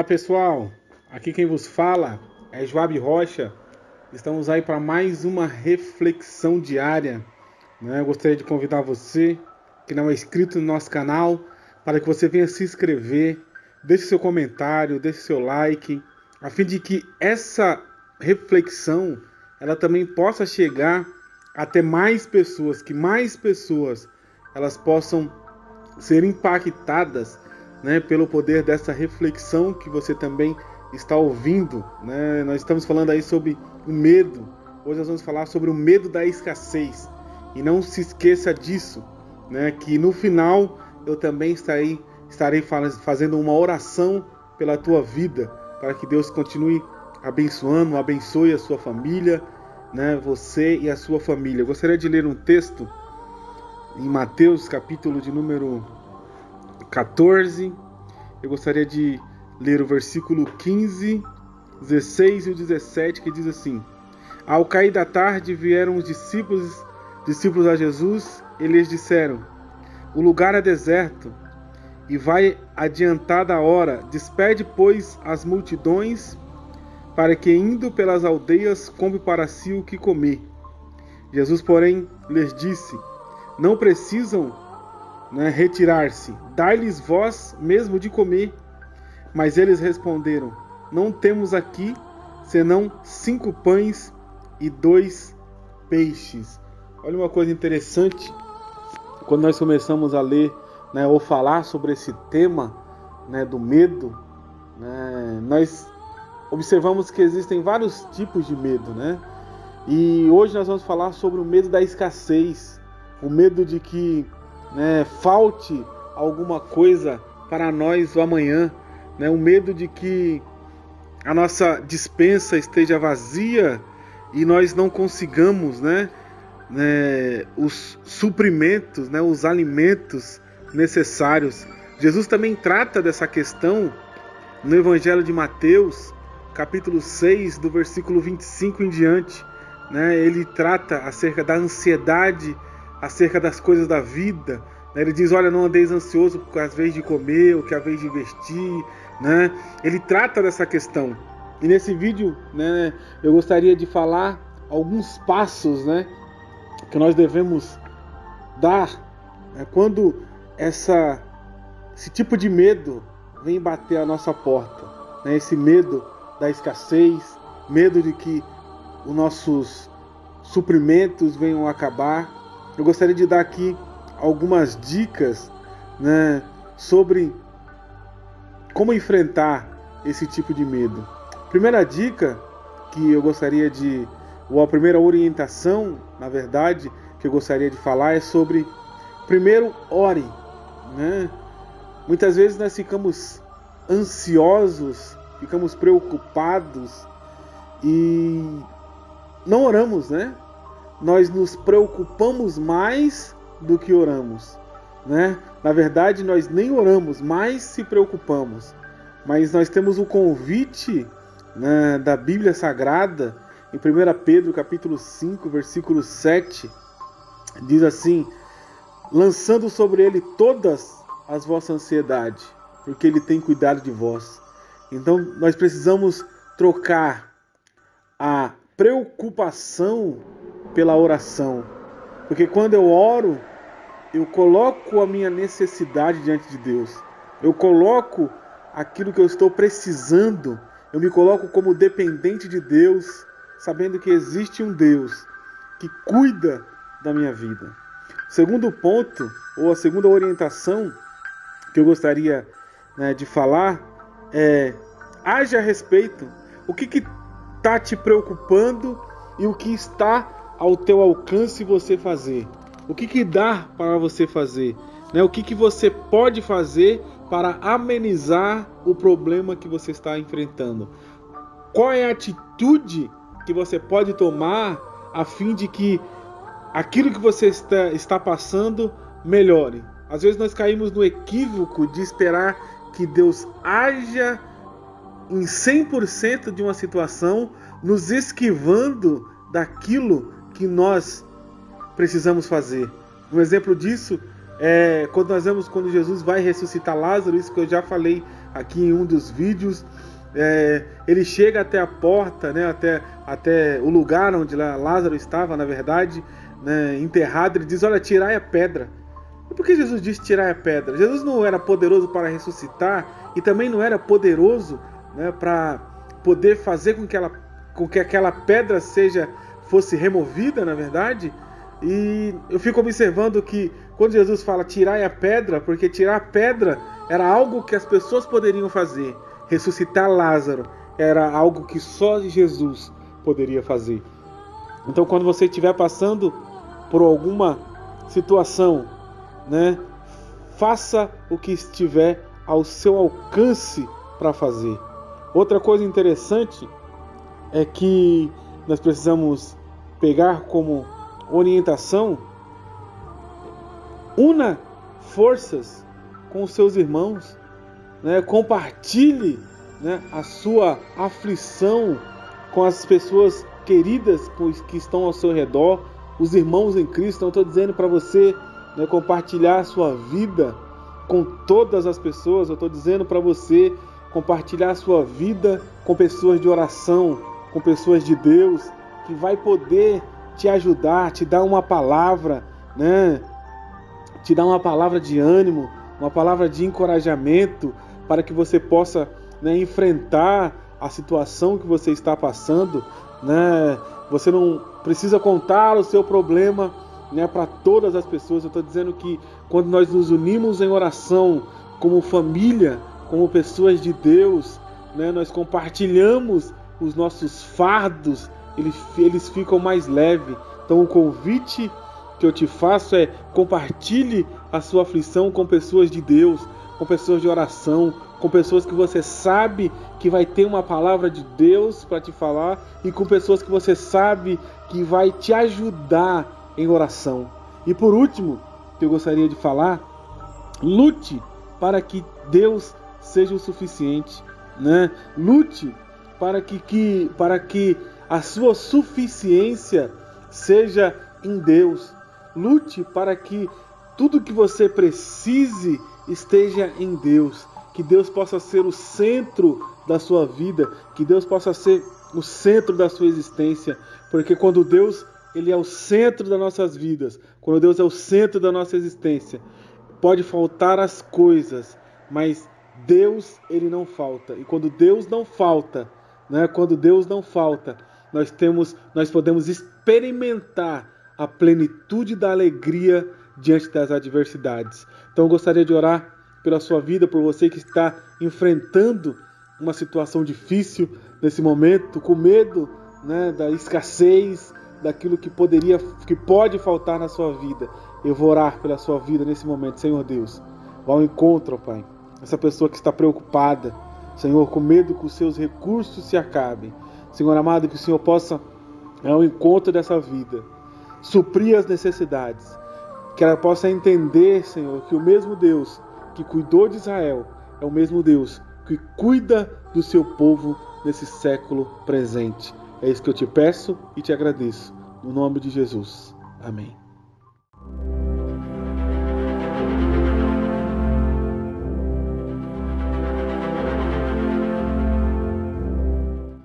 Fala pessoal, aqui quem vos fala é Joab Rocha. Estamos aí para mais uma reflexão diária, né? Eu gostaria de convidar você que não é inscrito no nosso canal para que você venha se inscrever, deixe seu comentário, deixe seu like, a fim de que essa reflexão ela também possa chegar até mais pessoas, que mais pessoas elas possam ser impactadas, né, pelo poder dessa reflexão que você também está ouvindo, né? Nós estamos falando aí sobre o medo. Hoje nós vamos falar sobre o medo da escassez. E não se esqueça disso, né, que no final eu também estarei fazendo uma oração pela tua vida, para que Deus continue abençoando, abençoe a sua família, né, você e a sua família. Eu gostaria de ler um texto em Mateus, capítulo de número 14, eu gostaria de ler o versículo 15, 16 e o 17, que diz assim: Ao cair da tarde vieram os discípulos a Jesus e lhes disseram: O lugar é deserto e vai adiantada a hora, despede, pois, as multidões, para que, indo pelas aldeias, compre para si o que comer. Jesus, porém, lhes disse: Não precisam retirar-se, dai-lhes vós mesmo de comer. Mas eles responderam: Não temos aqui senão 5 pães e 2 peixes. Olha uma coisa interessante, quando nós começamos a ler, né, ou falar sobre esse tema, né, do medo, né, nós observamos que existem vários tipos de medo, né? E hoje nós vamos falar sobre o medo da escassez, o medo de que, né, falte alguma coisa para nós o amanhã, né, o medo de que a nossa despensa esteja vazia e nós não consigamos, os suprimentos, né, os alimentos necessários. Jesus também trata dessa questão no Evangelho de Mateus, capítulo 6, do versículo 25 em diante. Né, ele trata acerca da ansiedade, acerca das coisas da vida. Ele diz: olha, não andeis ansioso por a vez de comer, ou que a vez de vestir, né? Ele trata dessa questão. E nesse vídeo, né, eu gostaria de falar alguns passos, né, que nós devemos dar, né, quando esse tipo de medo vem bater a nossa porta, né? Esse medo da escassez, medo de que os nossos suprimentos venham a acabar. Eu gostaria de dar aqui algumas dicas, né, sobre como enfrentar esse tipo de medo. Primeira dica que eu gostaria ou a primeira orientação, na verdade, que eu gostaria de falar é sobre, primeiro, ore, né? Muitas vezes nós ficamos ansiosos, ficamos preocupados e não oramos, né? Nós nos preocupamos mais do que oramos, né? Na verdade, nós nem oramos, mas se preocupamos. Mas nós temos o convite, né, da Bíblia Sagrada, em 1 Pedro, capítulo 5, versículo 7, diz assim: lançando sobre ele todas as vossas ansiedades, porque ele tem cuidado de vós. Então, nós precisamos trocar a preocupação pela oração. Porque quando eu oro, eu coloco a minha necessidade diante de Deus. Eu coloco aquilo que eu estou precisando. Eu me coloco como dependente de Deus, sabendo que existe um Deus que cuida da minha vida. O segundo ponto, ou a segunda orientação que eu gostaria, né, de falar é: age a respeito. O que está te preocupando e o que está ao teu alcance você fazer? O que dá para você fazer? Né? O que você pode fazer para amenizar o problema que você está enfrentando? Qual é a atitude que você pode tomar a fim de que aquilo que você está passando melhore? Às vezes nós caímos no equívoco de esperar que Deus haja em 100% de uma situação, nos esquivando daquilo que nós precisamos fazer. Um exemplo disso é quando nós vemos quando Jesus vai ressuscitar Lázaro, isso que eu já falei aqui em um dos vídeos. Ele chega até a porta, né, até o lugar onde Lázaro estava, na verdade, né, enterrado. Ele diz: olha, tirai a pedra. E por que Jesus disse tirai a pedra? Jesus não era poderoso para ressuscitar e também não era poderoso, né, para poder fazer com que aquela pedra fosse removida, na verdade. E eu fico observando que quando Jesus fala tirai a pedra, porque tirar a pedra era algo que as pessoas poderiam fazer. Ressuscitar Lázaro era algo que só Jesus poderia fazer. Então, quando você estiver passando por alguma situação, né, faça o que estiver ao seu alcance para fazer. Outra coisa interessante é que nós precisamos pegar como orientação: una forças com os seus irmãos, né? Compartilhe, né, a sua aflição com as pessoas queridas que estão ao seu redor, os irmãos em Cristo. Então, estou dizendo para você, né, compartilhar a sua vida com todas as pessoas. Eu estou dizendo para você compartilhar a sua vida com pessoas de oração, com pessoas de Deus, que vai poder te ajudar, te dar uma palavra, né? Te dar uma palavra de ânimo, uma palavra de encorajamento, para que você possa, né, enfrentar a situação que você está passando, né? Você não precisa contar o seu problema, né, para todas as pessoas. Eu estou dizendo que quando nós nos unimos em oração, como família, como pessoas de Deus, né, nós compartilhamos os nossos fardos, eles ficam mais leves. Então o convite que eu te faço é: compartilhe a sua aflição com pessoas de Deus, com pessoas de oração, com pessoas que você sabe que vai ter uma palavra de Deus para te falar, e com pessoas que você sabe que vai te ajudar em oração. E por último, que eu gostaria de falar: lute para que Deus seja o suficiente, né? Lute para que a sua suficiência seja em Deus. Lute para que tudo que você precise esteja em Deus. Que Deus possa ser o centro da sua vida, que Deus possa ser o centro da sua existência, porque quando Deus ele é o centro das nossas vidas, quando Deus é o centro da nossa existência, pode faltar as coisas, mas Deus ele não falta. E quando Deus não falta, né? Quando Deus não falta, nós podemos experimentar a plenitude da alegria diante das adversidades. Então eu gostaria de orar pela sua vida, por você que está enfrentando uma situação difícil nesse momento, com medo, né, da escassez, daquilo que pode faltar na sua vida. Eu vou orar pela sua vida nesse momento. Senhor Deus, vá ao encontro, ó Pai, essa pessoa que está preocupada, Senhor, com medo que os seus recursos se acabem. Senhor amado, que o Senhor possa ir ao encontro dessa vida, suprir as necessidades, que ela possa entender, Senhor, que o mesmo Deus que cuidou de Israel é o mesmo Deus que cuida do seu povo nesse século presente. É isso que eu te peço e te agradeço. No nome de Jesus. Amém.